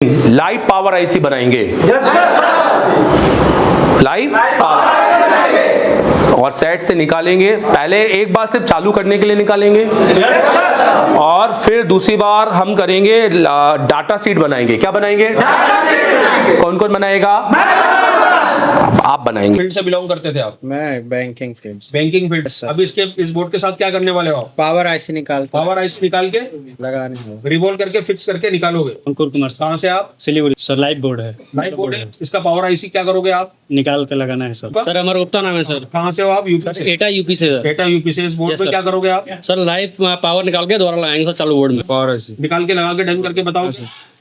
Live power IC बनाएंगे। Live power और set से निकालेंगे। पहले एक बार सिर्फ चालू करने के लिए निकालेंगे और फिर दूसरी बार हम करेंगे डाटा शीट बनाएंगे। क्या बनाएंगे? कौन कौन बनाएगा? आप बनाएंगे। फील्ड से बिलोंग करते थे आप? मैं बैंकिंग फील्ड से। Banking field. अभी इस बोर्ड के साथ क्या करने वाले हो आप? पावर आईसी निकाल के लगाने रिवॉल्व करके फिक्स करके निकालोगे। अंकुर कुमार। कहाँ से आप? सिलीगुड़ी सर। लाइव बोर्ड है। लाइव बोर्ड है। इसका पावर आईसी क्या करोगे आप? निकाल के लगाना है सर। सर अमर गुप्ता नाम है सर। कहाँ से हो आप? यूपी से। एटा यूपी से सर। एटा यूपी से। इस बोर्ड पे क्या करोगे आप? सर लाइव पावर निकाल के दोबारा लगाएंगे सर चालू बोर्ड में। पावर आईसी निकाल के लगा के डन करके बताओ।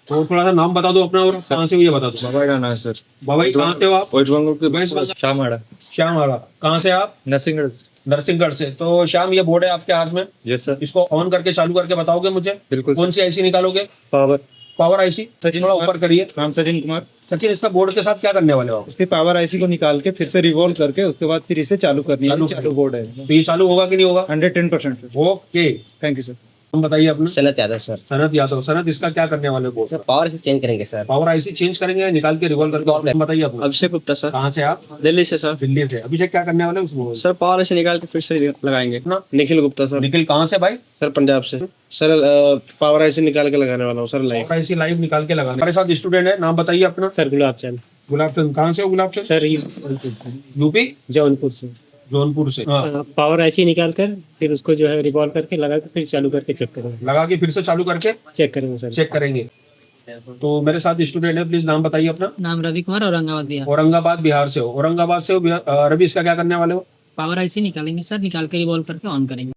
तो थोड़ा सा नाम बता दो अपना और कहाँ से हो ये बता दो। बाबा का नाम है सर। बाबा कहाँ से हो आप? वेस्ट बंगाल के श्यामवाड़ा। श्यामवाड़ा। कहाँ से आप? नरसिंहगढ़ से। तो श्याम ये बोर्ड है आपके हाथ में? Yes sir. इसको ऑन करके चालू करके बताओगे मुझे? बिल्कुल। कौन सी आईसी निकालोगे? Power IC. सचिन थोड़ा ऊपर करिए। नाम सचिन कुमार। सचिन इसका बोर्ड के साथ क्या करने वाले हो? इसके पावर आईसी को निकाल के फिर से रिवॉल्व करके उसके बाद फिर इसे चालू करनी है। चालू बोर्ड है। तो ये चालू होगा कि नहीं होगा? 110%। Okay, thank you sir. हम बताइए अपना। सनत यादव सर। सनत यादव। सनत इसका क्या करने वाले हो? सर पावर से चेंज करेंगे सर। पावर आईसी चेंज करेंगे, निकाल के रिवॉल्व करके। और बताइए अपना। अभिषेक गुप्ता सर। कहाँ से आप? दिल्ली से सर। दिल्ली से। अभिषेक क्या करने वाले उसमें? सर पावर से निकाल के फिर से लगाएंगे ना। निखिल गुप्ता सर। निखिल कहाँ से भाई? सर पंजाब से। सर पावर आईसी निकाल के लगाने वाला हूँ sir live. Power IC live निकाल के लगाना। हमारे साथ स्टूडेंट है, नाम बताइए अपना। सर गुलाब चंद। गुलाब चंद। कहाँ से हो गुलाब चंद? सर यूपी जौनपुर से। जौनपुर से। पावर आईसी निकाल कर फिर उसको जो है रिवॉल्व करके लगा के फिर चालू करके चेक करेंगे। लगा के फिर से चालू करके चेक करेंगे सर। चेक करेंगे। तो मेरे साथ स्टूडेंट है, प्लीज नाम बताइए अपना। नाम रवि कुमार, औरंगाबाद बिहार। औरंगाबाद बिहार से हो। औरंगाबाद से हो। रवि इसका क्या करने वाले हो? पावर आईसी निकालेंगे सर, निकाल के रिवॉल्व करके ऑन करेंगे।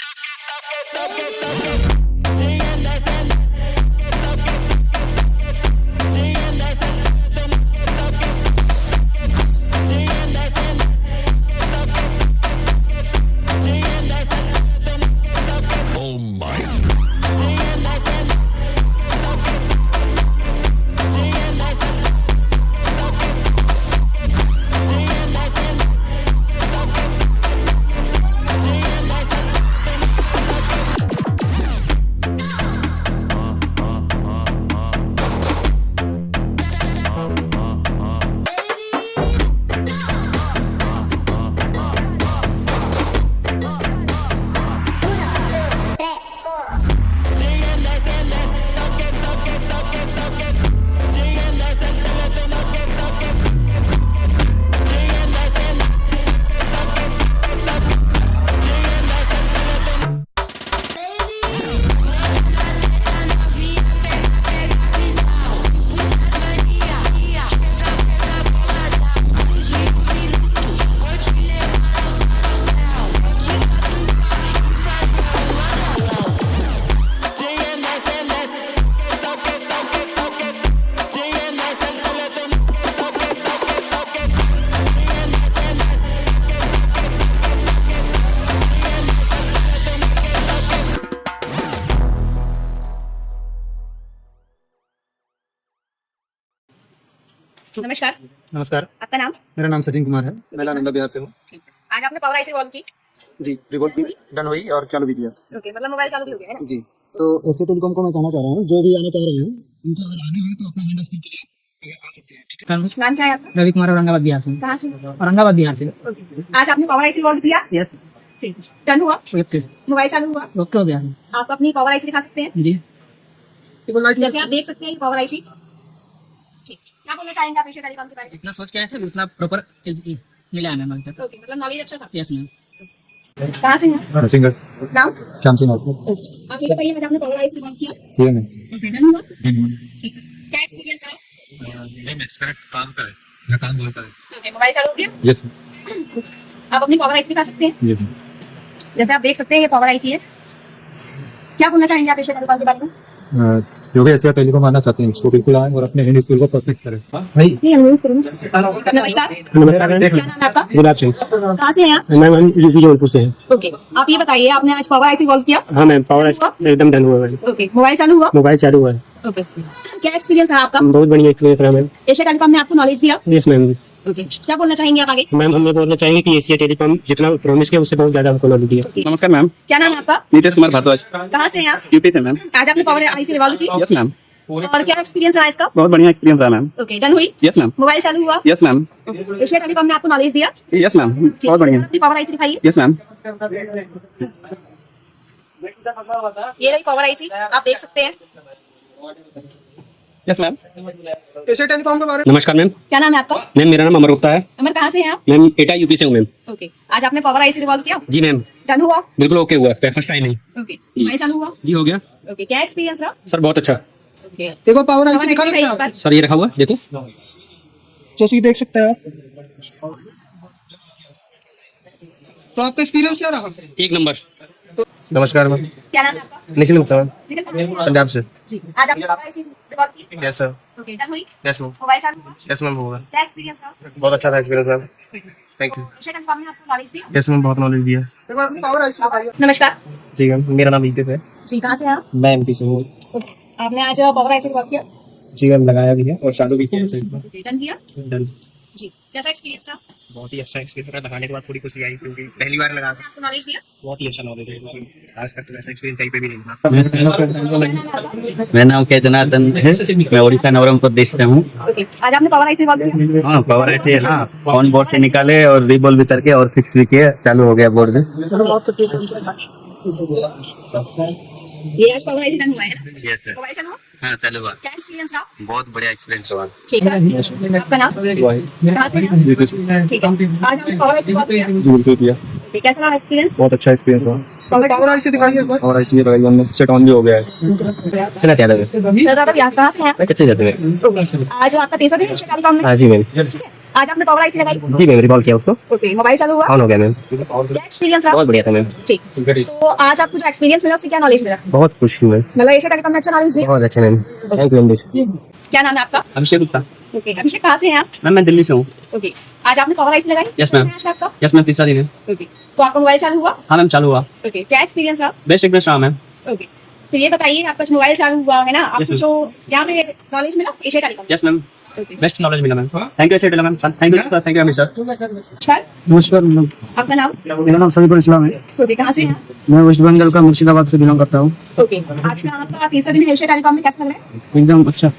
नमस्कार। नमस्कार। आपका नाम? मेरा नाम सचिन कुमार है। मैं नालंदा बिहार से हूँ। आज आपने पावर आईसी रिवॉल्व की? जी रिवॉल्व भी डन हुई और चालू भी किया। ओके, मतलब मोबाइल चालू भी हो गया है ना? जी तो एसए टेलीकॉम को मैं कहना चाह रहा हूँ, जो भी आना चाह रहे हैं उनको अगर आने हुए तो अपना हैंड स्पीड के लिए आ सकते हैं। ठीक है। नाम क्या है आपका? रवि कुमार, औरंगाबाद बिहार से। कहाँ से? औरंगाबाद बिहार से। आज आपने पावर आईसी रिवॉल्व किया? यस। ठीक, डन हुआ? ओके। मोबाइल चालू हुआ? ओके हो गया। आप अपनी पावर आईसी दिखा सकते हैं? जी। जैसे आप देख सकते हैं पावर आईसी। ठीक, क्या बोलना चाहेंगे आप एशिया टेलीकॉम के बारे में? इतना सोच के आए थे उतना प्रॉपर मिला है मैम अभी तक। ओके, मतलब नॉलेज अच्छा था। Yes ma'am. कहाँ से हैं? सिंगर नाम? श्याम सिंह। आप ये बताइए, आज आपने पावर आईसी रिवॉल्व किया? ये मैं ओके, डन हुआ? ठीक, क्या एक्सपीरियंस है? नहीं एक्सपेक्ट काम का है, मैं काम बोलता है। ओके, मोबाइल चालू हो गया? यस आप अपनी पावर आईसी दिखा सकते हैं? यस। जैसे आप देख सकते हैं ये पावर आईसी है। क्या बोलना चाहेंगे आप एशिया टेलीकॉम के बारे में? जो भी एशिया टेलीकॉम आना चाहते हैं उसको बिल्कुल आए और अपने हिंदी स्कूल को परफेक्ट करें। भाई नमस्कार। नमस्कार। क्या नाम है आपका? गुलाब चंद। कहाँ से हैं आप? मैं जौनपुर से हैं। ओके, आप ये बताइए, आपने आज पावर आईसी रिवॉल्व किया? हाँ मैम पावर एकदम डन हुआ है। ओके, मोबाइल चालू हुआ? मोबाइल चालू हुआ है। ओके, क्या एक्सपीरियंस है आपका? बहुत बढ़िया एक्सपीरियंस रहा मैम। एशिया टेलीकॉम ने आपको नॉलेज दिया? Yes ma'am. ओके, क्या बोलना चाहेंगे आप आगे? मैम हम बोलना चाहेंगे कि एशिया टेलीकॉम जितना प्रॉमिस किया उससे बहुत ज्यादा हमको नॉलेज दिया। नमस्कार मैम। क्या नाम है आपका? नीतीश कुमार भारद्वाज। कहाँ से हैं आप? यूपी से मैम। आज आपने पावर आईसी रिवॉल्व की? Yes ma'am. और क्या एक्सपीरियंस रहा इसका? बहुत बढ़िया एक्सपीरियंस रहा मैम। ओके, डन हुई? Yes ma'am. मोबाइल चालू हुआ? Yes ma'am. एशिया टेलीकॉम ने आपको नॉलेज दिया? यस मैम, बहुत बढ़िया। अपनी पावर आईसी दिखाइए। Yes ma'am. ये रही पावर आईसी, आप देख सकते हैं। Yes ma'am. एशिया टेलीकॉम के बारे नमस्कार मैम। क्या नाम है आपका? मैम मेरा नाम अमर गुप्ता है। अमर, कहाँ से हैं आप? मैम एटा यूपी से हूँ मैम। ओके, आज आपने पावर आईसी रिवॉल्व किया? जी मैम, डन हुआ? बिल्कुल ओके हुआ, फर्स्ट टाइम नहीं। ओके, मोबाइल चालू हुआ? जी हो गया ओके, क्या एक्सपीरियंस रहा? सर, बहुत अच्छा। ओके, देखो पावर पावर आईसी दिखा आईसी सकते हैं दिखाइए आप? एक बार। सर ये रखा हुआ है, देखो। जैसे कि देख सकते हैं आप। तो आपका एक्सपीरियंस क्या रहा? एक नंबर। नमस्कार मैम। क्या नाम है आपका? निखिल गुप्ता मैम, निखिल कहाँ से हैं? पंजाब से। जी, आज आपने पावर आईसी रिवॉल्व की? Yes sir. ओके, डन हुई? Yes ma'am. मोबाइल चालू हुआ? यस मैम, होगा। क्या एक्सपीरियंस रहा? बहुत अच्छा था experience ma'am. Thank you. Asia telecom ने आपको नॉलेज दिया? यस मैम, बहुत नॉलेज दिया। देखो अपनी पावर आईसी बताइए। नमस्कार जी मैम, मेरा नाम ईतिश है। जी, कहाँ से हैं आप? मैं एमपी से हूँ। आपने आज पावर आईसी रिवॉल्व किया? जी मैम, लगाया भी है और चालू भी किया। डन किया? डन। जी, कैसा एक्सपीरियंस रहा? बहुत ही अच्छा एक्सपीरियंस रहा। लगाने के बाद थोड़ी खुशी आई क्योंकि पहली बार लगा था। आपको नॉलेज दिया? बहुत ही अच्छा नॉलेज है। आज तक तो ऐसा एक्सपीरियंस कहीं पे भी नहीं था। मेरा नाम जनार्दन है, मैं उड़ीसा नवरंगपुर प्रदेश से हूँ। ओके, आज आपने पावर आईसी रिवॉल्व किया? हाँ, पावर ऐसे हाँ ऑन बोर्ड से निकाले और रिबॉल भी करके और फिक्स भी किया, चालू हो गया बोर्ड में। ये आज पावर आईसी डन हुआ है ना? Yes sir. मोबाइल चालू हुआ? हाँ चालू हुआ, क्या एक्सपीरियंस रहा? बहुत बढ़िया एक्सपीरियंस रहा। ठीक है, आपका नाम? कहाँ से हैं? ठीक है, आज आपने पावर आईसी रिवॉल्व किया? बिल्कुल किया। ओके, कैसा रहा एक्सपीरियंस? बहुत अच्छा एक्सपीरियंस रहा। पावर आईसी दिखाइए एक बार। और आईसी लगाई हमने, सेट ऑन भी हो गया है। सुना क्या था सर, आप यहाँ कहाँ से हैं? कितने जाते हैं? ओके, आज आपका तीसरा दिन है एशिया टेलीकॉम में? हाँ जी मैम। ठीक है, आज आपने पावर आईसी लगाई? जी मैम, रिबॉल किया उसको, ओके, मोबाइल चालू हुआ? ऑन हो गया मैम। क्या एक्सपीरियंस रहा? बहुत बढ़िया था मैम। ठीक, तो आज आपको जो एक्सपीरियंस मिला उससे क्या नॉलेज मिला? बहुत खुश हूँ मैं। मतलब एशिया टेलीकॉम ने अच्छा नॉलेज दिया? बहुत अच्छा मैम, थैंक यू मैम। क्या नाम है आपका? अभिषेक गुप्ता। ओके, अभिषेक कहाँ से हैं आप? मैम मैं दिल्ली से हूँ। ओके, आज आपने पावर आईसी लगाई? Yes, ma'am. आज आपका? यस मैम, तीसरा दिन है। ओके, तो आपका मोबाइल चालू हुआ? हाँ मैम, चालू हुआ। ओके, क्या एक्सपीरियंस रहा? बेस्ट एक बेस्ट रहा मैम। ओके, तो ये बताइए आपका जो मोबाइल चालू हुआ है ना, आपको ma'am. जो यहाँ पे नॉलेज मिला Asia telecom? Yes ma'am, okay, best knowledge मिला ma'am. Thank you Asia telecom ma'am, thank you sir, thank you Amit sir. नमस्कार, नमस्कार मैम, आपका नाम? मेरा नाम समीपुर इस्लाम है। ओके, कहाँ से हैं? मैं वेस्ट बंगाल का मुर्शिदाबाद से बिलोंग करता हूँ। ओके, आज का आपका तीसरा दिन है एशिया टेलीकॉम में, कैसा लग रहा है? एकदम अच्छा।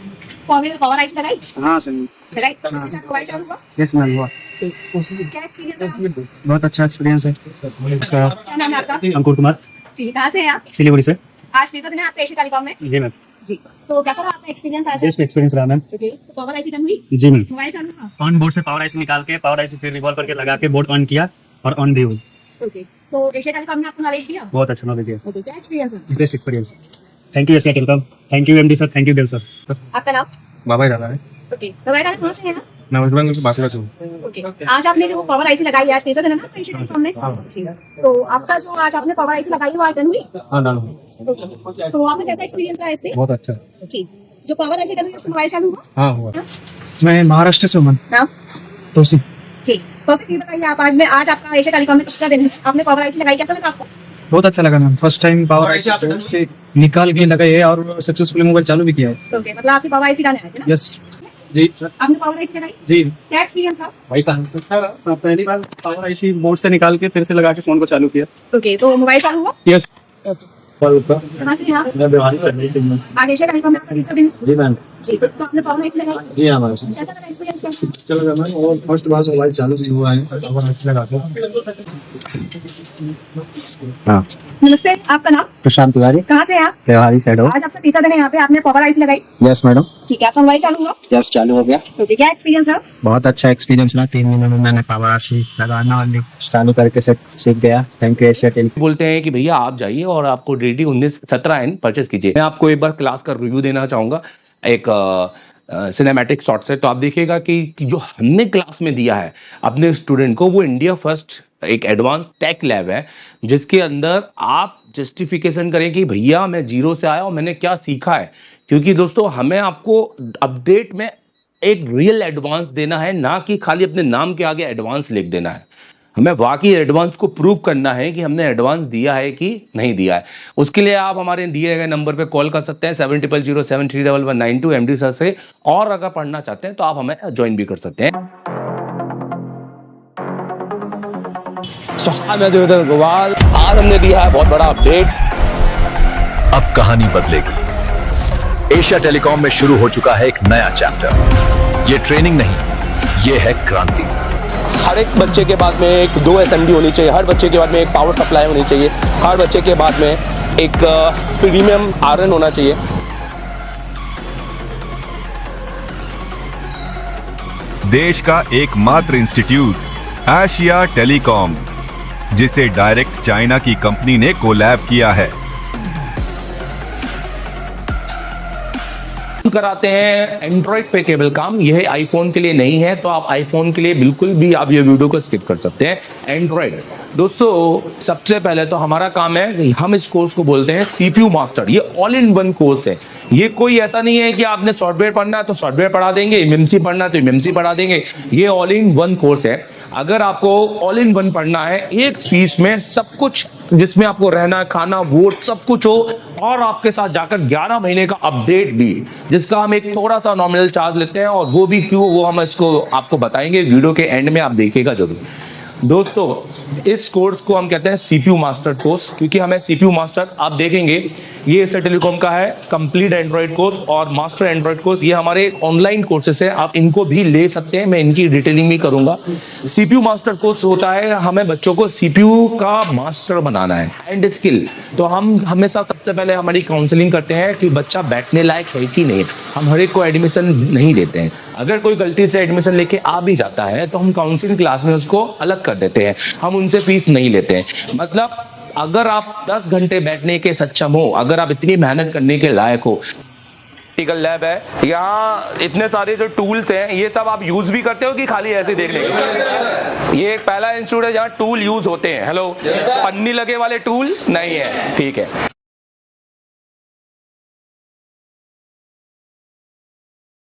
पावर आईसी लगाई? हाँ सर। लगाई, उसी से मोबाइल चालू हुआ? यस मैम, हुआ। क्या एक्सपीरियंस रहा? बहुत अच्छा एक्सपीरियंस है। क्या नाम है आपका? अंकुर कुमार, ठीक है, कहाँ से हैं आप? सिलीगुड़ी से। आज तीसरा दिन है आपका एशिया टेलीकॉम में? जी मैम, जी, तो कैसा रहा आपका एक्सपीरियंस आज? बेस्ट एक्सपीरियंस रहा मैम। ओके, तो पावर आईसी डन हुई? जी मैम, मोबाइल चालू हुआ? ऑन बोर्ड से पावर आईसी निकाल के, पावर आईसी फिर रिवॉल्व करके लगा के बोर्ड ऑन किया और ऑन भी हुई। ओके, तो एशिया टेलीकॉम ने आपको नॉलेज दिया? बहुत अच्छा नॉलेज है, ओके, क्या एक्सपीरियंस है? Best experience. Thank you Asia telecom, thank you MD sir, thank you Dev sir. आपका नाम? बाबा ही डाला है। ओके, मोबाइल डाल कहाँ से है ना? मैं वेस्ट बंगाल से बांसुरा से हूँ। ओके, आज आपने जो पावर आईसी लगाई है, आज तीसरा दिन है ना आपका एशिया टेलीकॉम में? ठीक है, तो आपका जो आज आपने पावर आईसी लगाई वो आज डन हुई? हाँ डाला। ओके, तो आपका कैसा एक्सपीरियंस रहा इससे? बहुत अच्छा। ठीक, जो पावर आईसी डन हुई उसका मोबाइल चालू हुआ? हाँ हुआ। मैं महाराष्ट्र से हूँ। नाम? तोसी। ठीक, तो ये बताइए आप आज आपका एशिया टेलीकॉम में कितना दिन है आपने पावर आईसी लगाई, कैसा लगा आपको? बहुत अच्छा लगा ma'am, first time power IC से निकाल के लगाई है और सक्सेसफुली मोबाइल चालू भी किया है। ओके, मतलब आपकी पावर आईसी डालने आए थे ना? यस जी आपने पावर आईसी लगाई? जी। क्या एक्सपीरियंस था? वही था, पहली बार पावर आईसी बोर्ड से निकाल के फिर से लगा के फोन को चालू किया। ओके, तो मोबाइल चालू हुआ? यस। कहाँ से हैं आप? मैं बिहारी से हूँ। आज एशिया टेलीकॉम में आपका तीसरा दिन है? जी मैम। जी, तो आपने पावर आईसी लगाई? जी हाँ मैम। कैसा लगा एक्सपीरियंस क्या? चलो मैम, और फर्स्ट बार से मोबाइल चालू हुआ है, पावर आईसी लगा के। हाँ, नमस्ते, आपका नाम? प्रशांत तिवारी, कहाँ से हैं आप? त्योहारी साइड हो। आज आपका तीसरा दिन है यहाँ पे, आपने पावर आईसी लगाई? Yes madam. ठीक है, आपका मोबाइल चालू हुआ? यस, चालू हो गया। ओके, क्या एक्सपीरियंस है? बहुत अच्छा एक्सपीरियंस रहा। 3 महीने में मैंने पावर आईसी लगाना और चालू करके सीख गया। Thank you Asia telecom. बोलते हैं कि भैया आप जाइए और आपको DD 1917 एन परचेस कीजिए। मैं आपको एक बार क्लास का रिव्यू देना चाहूँगा, एक सिनेमैटिक शॉट से। तो आप देखिएगा कि जो हमने क्लास में दिया है अपने स्टूडेंट को, वो इंडिया फर्स्ट एक एडवांस टेक लैब है जिसके अंदर आप जस्टिफिकेशन करें कि भैया मैं जीरो से आया और मैंने क्या सीखा है। क्योंकि दोस्तों हमें आपको अपडेट में एक रियल एडवांस देना है, ना कि खाली अपने नाम के आगे एडवांस लिख देना है। हमें वाकई एडवांस को प्रूव करना है कि हमने एडवांस दिया है कि नहीं दिया है। उसके लिए आप हमारे दिए गए नंबर पे कॉल कर सकते हैं 7007311192 MD सर से। और अगर पढ़ना चाहते हैं तो आप हमें ज्वाइन भी कर सकते हैं। मैं देवेंद्र गोवाल, आज हमने दिया है बहुत बड़ा अपडेट। अब कहानी बदलेगी। एशिया टेलीकॉम में शुरू हो चुका है एक नया चैप्टर। ये ट्रेनिंग नहीं, ये है क्रांति। हर एक बच्चे के बाद में एक 2 SMD होनी चाहिए, हर बच्चे के बाद में एक पावर सप्लाई होनी चाहिए, हर बच्चे के बाद में एक प्रीमियम आयरन होना चाहिए। देश का एकमात्र इंस्टीट्यूट एशिया टेलीकॉम, जिसे डायरेक्ट चाइना की कंपनी ने कोलैब किया है। कराते हैं एंड्रॉइड पे केबल काम, यह आईफोन के लिए नहीं है, तो आप आईफोन के लिए बिल्कुल भी आप ये वीडियो को स्किप कर सकते हैं। एंड्रॉइड दोस्तों, सबसे पहले तो हमारा काम है, हम इस कोर्स को बोलते हैं CPU मास्टर। ये ऑल इन वन कोर्स है। ये कोई ऐसा नहीं है कि आपने सॉफ्टवेयर पढ़ना है तो सॉफ्टवेयर पढ़ा देंगे, MMC पढ़ना है तो MMC पढ़ा देंगे। ये ऑल इन वन कोर्स है। अगर आपको ऑल इन वन पढ़ना है, एक फीस में सब कुछ, जिसमें आपको रहना, खाना, वोट सब कुछ हो, और आपके साथ जाकर 11 महीने का अपडेट भी, जिसका हम एक थोड़ा सा नॉमिनल चार्ज लेते हैं, और वो भी क्यों, वो हम इसको आपको बताएंगे वीडियो के एंड में, आप देखिएगा जरूर। दोस्तों, इस कोर्स को हम कहते हैं CPU मास्टर कोर्स, क्योंकि हमें CPU मास्टर, आप देखेंगे ये एशिया टेलीकॉम का है कंप्लीट एंड्रॉइड कोर्स और मास्टर एंड्रॉइड कोर्स। ये हमारे ऑनलाइन कोर्सेस है, आप इनको भी ले सकते हैं, मैं इनकी डिटेलिंग भी करूंगा। CPU मास्टर कोर्स होता है, हमें बच्चों को CPU का मास्टर बनाना है, एंड स्किल। तो हम हमेशा सबसे पहले हमारी काउंसलिंग करते हैं कि बच्चा बैठने लायक है कि नहीं। हम हर एक को एडमिशन नहीं देते हैं। अगर कोई गलती से एडमिशन लेके आ भी जाता है तो हम काउंसलिंग क्लास में उसको अलग कर देते हैं, हम उनसे फीस नहीं लेते हैं। मतलब अगर आप 10 घंटे बैठने के सक्षम हो, अगर आप इतनी मेहनत करने के लायक हो, प्रैक्टिकल लैब है, यहाँ इतने सारे जो टूल्स हैं, ये सब आप यूज भी करते हो कि खाली ऐसे देखने के? ये एक पहला इंस्टीट्यूट है जहाँ टूल यूज होते हैं। हेलो, पन्नी लगे वाले टूल नहीं है, ठीक है।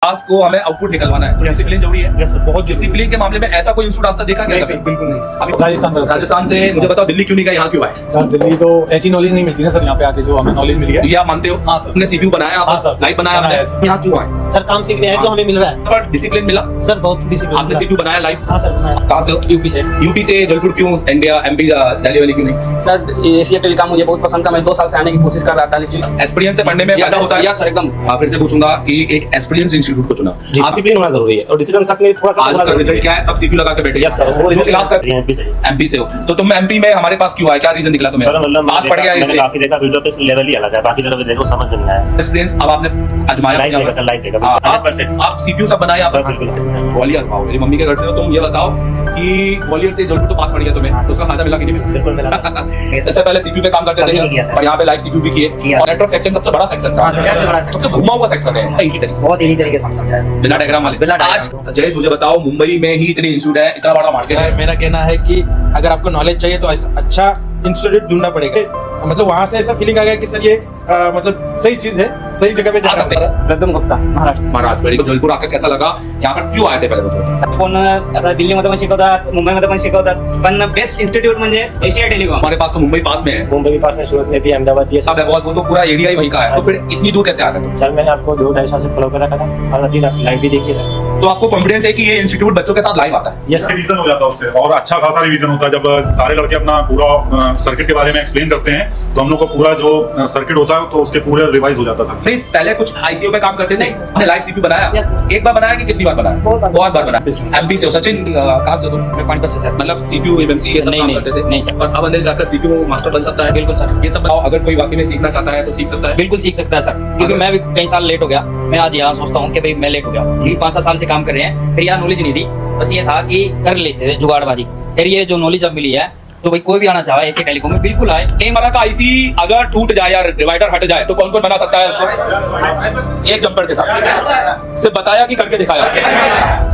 क्लास को हमें आउटपुट निकलवाना है, तो डिसिप्लिन जरूरी है। बहुत डिसिप्लिन के मामले में ऐसा कोई इंस्टीट्यूट आज तक देखा गया? बिल्कुल नहीं। अभी राजस्थान से मुझे बताओ, दिल्ली क्यों नहीं गया, यहाँ क्यों आए? सर दिल्ली तो ऐसी नॉलेज नहीं मिलती ना सर, यहाँ पे आके जो हमें नॉलेज मिली है। ये आप मानते हो? हाँ सर। हमने CPU बनाया, हाँ सर, लाइव बनाया हमने, यहाँ क्यों आए? सर काम सीखने आए जो हमें मिल रहा है। पर डिसिप्लिन मिला सर बहुत डिसिप्लिन। आपने CPU बनाया लाइव? हाँ सर बनाया। कहाँ से हो? यूपी से। यूपी से जयपुर क्यों? इंडिया MP दिल्ली वाली क्यों नहीं? सर एशिया टेलीकॉम मुझे बहुत पसंद था, मैं 2 साल से आने की कोशिश कर रहा था। एक्चुअली एक्सपीरियंस से पढ़ने में फायदा होता है सर एकदम। हाँ, फिर से पूछूंगा कि एक एक्सपीरियंस इंस्टीट्यूट को चुना, डिसिप्लिन होना जरूरी है, और डिसिप्लिन सबने थोड़ा सा। आज का रिजल्ट क्या है? सब CPU लगा के बैठे। यस सर, वो जो क्लास करते हैं MP से हो, तो तुम MP में हमारे पास क्यों आए? क्या रीजन निकला तुम्हें? सर मतलब पास पड़ गया इसलिए? काफी देखा, वीडियो पे लेवल ही अलग है, बाकी जगह पे देखो समझ में नहीं आया। एक्सपीरियंस अब आपने आजमाया? लाइव देखा सर, लाइव देखा 100%। आप CPU सब बनाए सर बिल्कुल। ग्वालियर आओ, मेरी मम्मी के घर से हो, तुम ये बताओ कि ग्वालियर से जयपुर तो पास पड़ गया तुम्हें, तो उसका फायदा मिला कि नहीं मिला? बिल्कुल मिला। इससे पहले CPU पे काम करते थे और यहाँ पे लाइव CPU भी किए, और नेटवर्क सेक्शन सबसे बड़ा सेक्शन था, सबसे घुमा हुआ सेक्शन है, इसी तरीके बहुत इजी तरीके से समझाया, बिना डायग्राम वाले। आज जयेश मुझे बताओ, मुंबई में ही इतने इंस्टीट्यूट है, इतना बड़ा मार्केट है। मेरा कहना है कि अगर आपको नॉलेज चाहिए तो अच्छा इंस्टीट्यूट ढूंढना पड़ेगा। मतलब वहाँ से ऐसा फीलिंग आ गया कि सर ये मतलब सही चीज है, सही जगह पे आ सकते हैं। प्रथम गुप्ता महाराष्ट्र मेरे को जयपुर आकर कैसा लगा? यहाँ पर क्यों आए थे पहले मुझे? पण आता दिल्लीमध्ये पण शिकवतात, मुंबईमध्ये पण शिकवतात, पण बेस्ट इंस्टीट्यूट म्हणजे एशिया टेलीकॉम। हमारे पास तो मुंबई पास में है, मुंबई पास में, सूरत में भी, अहमदाबाद, ये सब है, वो तो पूरा एरिया ही वहीं का है, तो फिर इतनी दूर कैसे आ गए? सर मैंने आपको 2-2.5 साल से फॉलो कर रखा था, और अभी लाइव भी देखिए सर। तो आपको कॉन्फिडेंस है कि ये इंस्टीट्यूट बच्चों के साथ लाइव आता है? यस रिवीजन हो जाता है उससे, और अच्छा खासा रिवीजन होता है। जब सारे लड़के अपना पूरा सर्किट के बारे में एक्सप्लेन करते हैं, तो हम लोग को पूरा जो सर्किट होता है तो उसके पूरे रिवाइज हो जाता है। नहीं, पहले कुछ ICO पे काम करते थे, हमने लाइव CPU बनाया। Yes, sir। एक बार बनाया कि कितनी बार बनाया? बहुत बार बनाया। MP से हो। सचिन कहाँ से हो तुम? मैं पानीपत से सर। मतलब CPU MMC ये सब काम करते थे? नहीं सर। और अब अंदर जाकर CPU मास्टर बन सकता है? बिल्कुल सर। ये सब बताओ, अगर कोई वाकई में सीखना चाहता है तो सीख सकता है? बिल्कुल सीख सकता है सर, क्योंकि मैं भी कई साल लेट हो गया। मैं आज यहाँ सोचता हूँ कि भाई मैं लेट हो गया, ये 5-7 साल से काम कर रहे हैं, फिर यहाँ नॉलेज नहीं थी, बस ये था कि कर लेते थे जुगाड़बाजी। फिर ये जो नॉलेज अब मिली है, तो भाई कोई भी आना चाहे ऐसे टेलीकॉम में बिल्कुल आए। कैमरा का IC अगर टूट जाए या डिवाइडर हट जाए तो कौन कौन बना सकता है उसको? एक जंपर के साथ से बताया कि करके दिखाया।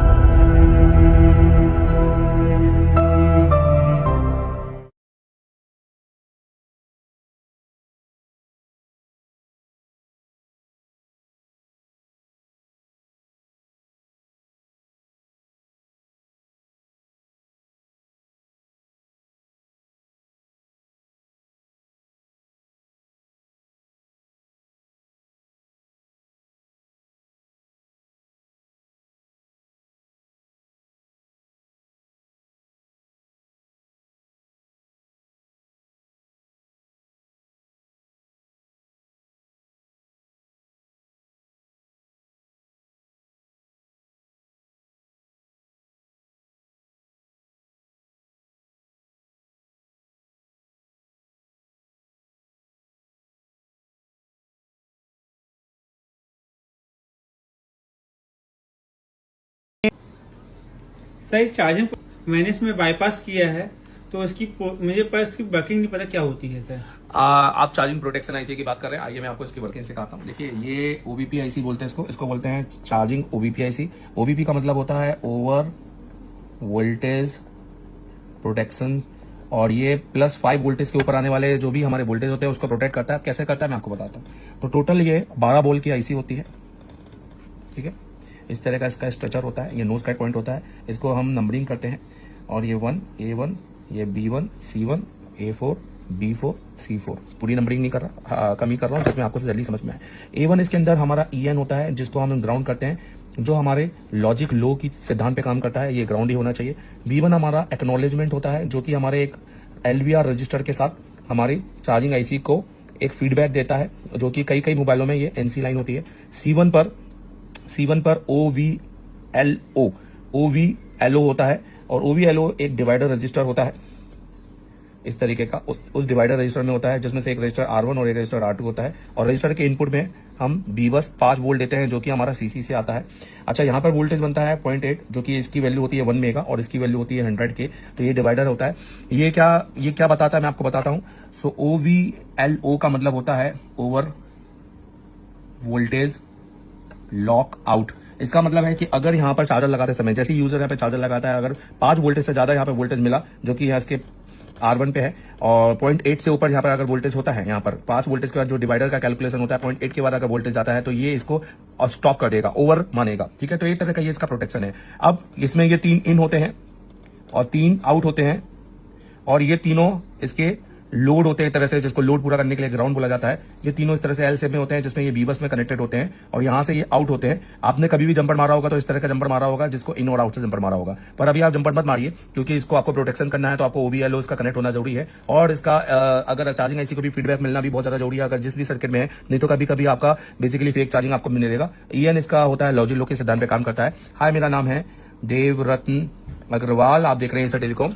सर इस चार्जिंग मैंने इसमें बाईपास किया है तो मुझे पर इसकी वर्किंग नहीं पता क्या होती है सर। आप चार्जिंग प्रोटेक्शन आईसी की बात कर रहे हैं, आइए मैं आपको इसकी वर्किंग सिखाता हूँ। देखिए ये ओबीपी आईसी बोलते हैं इसको बोलते हैं चार्जिंग ओबीपी आईसी। ओबीपी का मतलब होता है ओवर वोल्टेज प्रोटेक्शन, और ये +5 वोल्टेज के ऊपर आने वाले जो भी हमारे वोल्टेज होते हैं उसको प्रोटेक्ट करता है। कैसे करता है मैं आपको बताता हूँ। तो टोटल ये 12 वोल्ट की आईसी होती है, ठीक है। इस तरह का इसका स्ट्रक्चर होता है, ये नोज का पॉइंट होता है, इसको हम नंबरिंग करते हैं। और ये 1 A1, ये B1 C1 A4 B4 C4, पूरी नंबरिंग नहीं कर रहा, कमी कर रहा हूँ जिसमें आपको जल्दी समझ में आए। A1 इसके अंदर हमारा EN होता है जिसको हम ग्राउंड करते हैं, जो हमारे लॉजिक लो की सिद्धांत पे काम करता है, ये ग्राउंड ही होना चाहिए। B1 हमारा एक्नॉलेजमेंट होता है जो कि हमारे एक LVR रजिस्टर के साथ हमारी चार्जिंग आईसी को एक फीडबैक देता है, जो कि कई मोबाइलों में ये NC लाइन होती है। C1 पर OVLO होता है, और OVLO एक डिवाइडर रजिस्टर होता है इस तरीके का। उस डिवाइडर रजिस्टर में होता है जिसमें से एक रजिस्टर R1 और एक रजिस्टर R2 होता है, और रजिस्टर के इनपुट में हम बीबस 5 वोल्ट देते हैं जो कि हमारा CC से आता है। अच्छा, यहाँ पर वोल्टेज बनता है 0.8 जो कि इसकी वैल्यू होती है 1 मेगा और इसकी वैल्यू होती है 100 के। तो ये डिवाइडर होता है। ये क्या बताता है मैं आपको बताता हूँ। सो OVLO का मतलब होता है ओवर वोल्टेज लॉक आउट। इसका मतलब है कि अगर यहाँ पर चार्जर लगाते समय, जैसे यूजर यहाँ पे चार्जर लगाता है, अगर 5 वोल्टेज से ज्यादा यहाँ पे वोल्टेज मिला जो कि यहाँ इसके R1 पे है, और 0.8 से ऊपर यहाँ पर अगर वोल्टेज होता है, यहाँ पर 5 वोल्टेज के बाद जो डिवाइडर का कैलकुलेशन होता है 0.8 के बाद अगर वोल्टेज जाता है तो ये इसको स्टॉप कर देगा, ओवर मानेगा, ठीक है। तो एक तरह का ये इसका प्रोटेक्शन है। अब इसमें ये 3 इन होते हैं और 3 आउट होते हैं, और ये तीनों इसके लोड होते हैं एक तरह से, जिसको लोड पूरा करने के लिए ग्राउंड बोला जाता है। ये तीनों इस तरह से L शेप में होते हैं जिसमें ये बीबस में कनेक्टेड होते हैं, और यहाँ से ये आउट होते हैं। आपने कभी भी जंपर मारा होगा तो इस तरह का जंपर मारा होगा जिसको इन और आउट से जंपर मारा होगा, पर अभी आप जंपर मत मारिए क्योंकि इसको आपको प्रोटेक्शन करना है तो आपको OVLO इसका कनेक्ट होना जरूरी है। और इसका अगर चार्जिंग आईसी को भी फीडबैक मिलना भी बहुत ज्यादा जरूरी है, अगर जिस भी सर्किट में है, नहीं तो कभी आपका बेसिकली फेक चार्जिंग आपको मिलेगा। EN इसका होता है लॉजिक लो के सिद्धांत पे काम करता है। हाय, मेरा नाम है देवरत्न अग्रवाल, आप देख रहे हैं सर टेलीकॉम।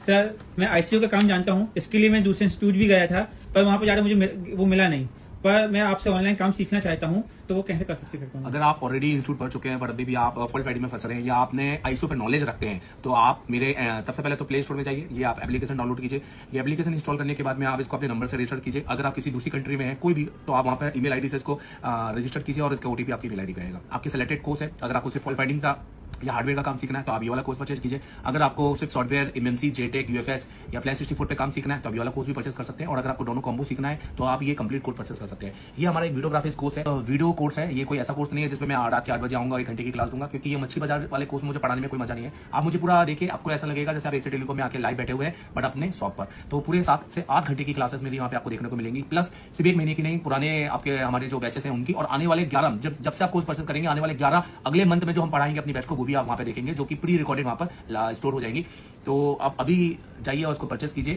सर मैं आईसीयू का काम जानता हूँ, इसके लिए मैं दूसरे इंस्टीट्यूट भी गया था पर वहां पर जाकर मुझे वो मिला नहीं, पर मैं आपसे ऑनलाइन काम सीखना चाहता हूँ तो वो कैसे कर सकता हूँ? अगर आप ऑलरेडी इंस्टीट्यूट पढ़ चुके हैं पर अभी भी आप फॉल्ट फाइंडिंग में फंस रहे हैं या आपने आईसीयू पर नॉलेज रखते हैं तो आप मेरे सबसे पहले तो प्ले स्टोर में जाइए, ये आप एप्लीकेशन डाउनलोड कीजिए। ये एप्लीकेशन इंस्टॉल करने के बाद में आप इसको अपने नंबर से रजिस्टर कीजिए। अगर आप किसी दूसरी कंट्री में हैं कोई भी, तो आप वहाँ पर ईमेल आईडी से इसको रजिस्टर कीजिए और इसका OTP आपकी ईमेल आईडी पे आएगा। आपके सिलेक्टेड कोर्स है, अगर आपको सिर्फ फॉल्ट फाइंडिंग का या हार्डवेयर का काम सीखना है तो आप ये वाला कोर्स परचेज कीजिए। अगर आपको सिर्फ सॉफ्टवेयर MMC JTech UFS या फ्लैश 64 पे काम सीखना है तो आप ये वाला कोर्स भी परचेज कर सकते हैं। और अगर आपको दोनों कॉम्बो सीखना है तो आप ये कंप्लीट कोर्स परचेज कर सकते हैं। ये हमारा एक वीडियोग्राफिक्स कोर्स है, वीडियो कोर्स है। ये कोई ऐसा कोर्स नहीं है जिसमें मैं रात के 8 बजे आऊंगा 1 घंटे की क्लास दूंगा, क्योंकि ये मच्छी बाजार वाले कोर्स मुझे पढ़ाने में कोई मजा नहीं है। आप मुझे पूरा देखिए, आपको ऐसा लगेगा जैसे आप AC टेलीकॉम में आके लाइव बैठे हुए हैं बट अपने शॉप पर। तो पूरे 7 से 8 घंटे की क्लासेस मेरी यहाँ पे आपको देखने को मिलेंगी, प्लस सिर्फ 1 महीने की नहीं, पुराने आपके हमारे जो बैचेस हैं उनकी, और आने वाले 11 जब से आप कोर्स परचेज करेंगे आने वाले 11 अगले मंथ में जो हम पढ़ाएंगे अपनी बैच को, वो भी आप वहाँ पे देखेंगे, जो कि प्री रिकॉर्डेड वहाँ पर स्टोर हो जाएंगी। तो आप अभी जाइए और उसको परचेज कीजिए।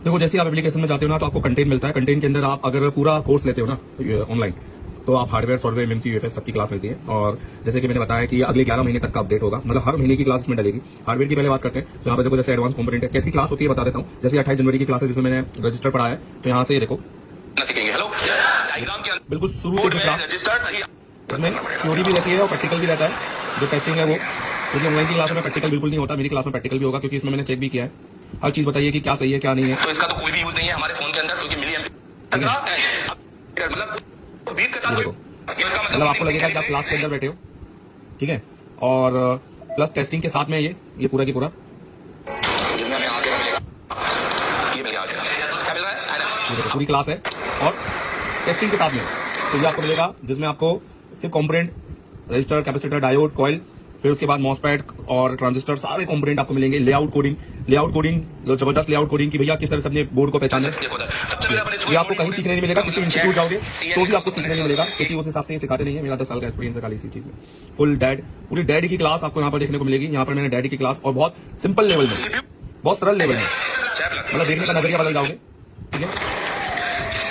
देखो, जैसे आप एप्लीकेशन में जाते हो ना तो आपको कंटेंट मिलता है। कंटेंट के अंदर आप अगर पूरा कोर्स लेते हो ना ऑनलाइन तो आप हार्डवेयर सॉफ्टवेयर MMC UFS सबकी क्लास मिलती है। और जैसे कि मैंने बताया कि अगले 11 महीने तक का अपडेट होगा, मतलब हर महीने की क्लास इसमें डलेगी। हार्डवेयर की पहले बात करते हैं। तो यहाँ पे देखो, जैसे एडवांस कंपोनेंट है, कैसी क्लास होती है बता देता हूँ। जैसे 28 जनवरी की क्लास है जिसमें मैंने रजिस्टर पढ़ा है, तो यहाँ से देखो बिल्कुल शुरू से क्लास इसमें थ्योरी भी रहती है और प्रैक्टिकल भी रहता है। जो टेस्टिंग है वो, क्योंकि ऑनलाइन की क्लास में प्रैक्टिकल बिल्कुल नहीं होता, मेरी क्लास में प्रैक्टिकल भी होगा क्योंकि इसमें मैंने चेक भी किया है। हर चीज बताइए कि क्या सही है क्या नहीं है। तो इसका तो कोई भी यूज नहीं है हमारे फोन के अंदर, क्योंकि मतलब आपको लगेगा कि आप क्लास के अंदर बैठे हो, ठीक है। और प्लस टेस्टिंग के साथ में ये पूरा की पूरा पूरी क्लास है और टेस्टिंग के साथ में तो ये आपको मिलेगा, जिसमें आपको सिर्फ component, register, capacitor, diode, coil, फिर उसके बाद मॉसफेट और ट्रांजिस्टर, सारे कंपोनेंट आपको मिलेंगे। लेआउट कोडिंग जो जबरदस्त लेआउट कोडिंग की भैया किस तरह से अपने बोर्ड को पहचाने, ये आपको कहीं सीखने नहीं मिलेगा। किसी इंस्टीट्यूट जाओगे तो भी आपको सीखने नहीं मिलेगा, क्योंकि उस हिसाब से ये सिखाते नहीं है। मेरा 10 साल का एक्सपीरियंस है खाली इसी चीज में। फुल पूरी डैड की क्लास आपको यहाँ पर देखने को मिलेगी। यहाँ पर मैंने डैड की क्लास, और बहुत सिंपल लेवल में, बहुत सरल लेवल में, मतलब देखने का नजरिया बदल जाओगे, ठीक है।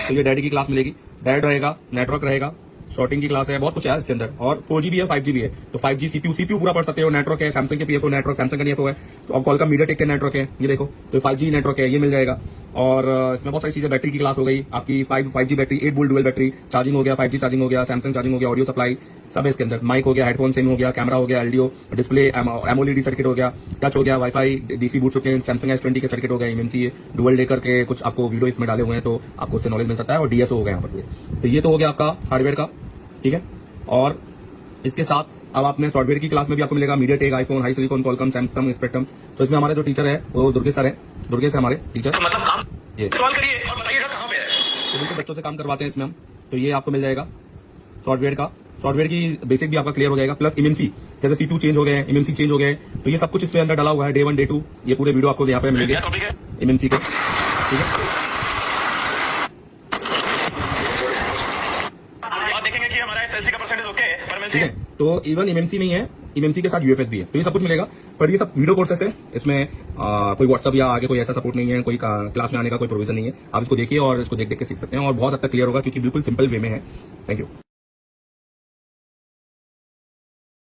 तो ये डैड की क्लास मिलेगी। डैड रहेगा, नेटवर्क रहेगा, शॉर्टिंग की क्लास है, बहुत कुछ है इसके अंदर। और 4G भी है, 5G भी है। तो 5G CPU पूरा पढ़ सकते हो। नेटवर्क है, सैमसंग के PFO नेटवर्क, सैमसंग का NFO है। तो अब कॉलकॉम मीडियाटेक के नेटवर्क है, ये देखो। तो 5G नेटवर्क है, ये मिल जाएगा। और इसमें बहुत सारी चीजें, बैटरी की क्लास हो गई आपकी, 5G battery, 8 volt dual battery, charging हो गया, 5G चार्जिंग हो गया, सैमसंग चार्जिंग हो गया, ऑडियो सप्लाई सब है इसके अंदर। माइक हो गया, हेडफोन सिम हो गया, कैमरा हो गया, LDO डिस्प्ले, एमओलेड सर्किट हो गया, टच हो गया, वाईफाई, DC बूट चुके हैं, सैमसंग S20 के सर्किट हो गया, MMC डुअल लेकर के कुछ आपको वीडियो इसमें डाले हुए हैं, तो आपको उससे नॉलेज मिल सकता है। और DSO हो गया यहाँ पर। तो ये तो हो गया आपका हार्डवेयर का, ठीक है। और इसके साथ अब आपने सॉफ्टवेयर की क्लास में भी आपको मिलेगा MediaTek, iPhone, high silicon, Qualcomm, Samsung, spectrum. तो इसमें हमारे जो टीचर है वो दुर्गेश सर है, दुर्गेश है हमारे टीचर। तो मतलब काम सवाल करिए और बताइएगा कहाँ पे है। तो बिल्कुल बच्चों से काम करवाते हैं इसमें हम। तो ये आपको मिल जाएगा सॉफ्टवेयर का, सॉफ्टवेयर की बेसिक भी आपका क्लियर हो जाएगा। प्लस MMC, जैसे CPU चेंज हो गए हैं, MMC चेंज हो गए हैं, तो ये सब कुछ इसमें अंदर डाला हुआ है। Day 1 Day 2 ये पूरे वीडियो आपको यहाँ पे मिलेंगे MMC के, ठीक है। देखेंगे कि हमारा SLC का परसेंटेज ओके है, पर ठीक है। तो इवन MMC नहीं है, MMC के साथ UFS भी है। तो ये सब कुछ मिलेगा। पर ये सब वीडियो कोर्सेस है, इसमें कोई व्हाट्सअप या आगे कोई ऐसा सपोर्ट नहीं है, कोई क्लास में आने का कोई प्रोविजन नहीं है। आप इसको देखिए और इसको देख देख के सीख सकते हैं और बहुत हद तक क्लियर होगा, क्योंकि बिल्कुल सिंपल वे में है। Thank you.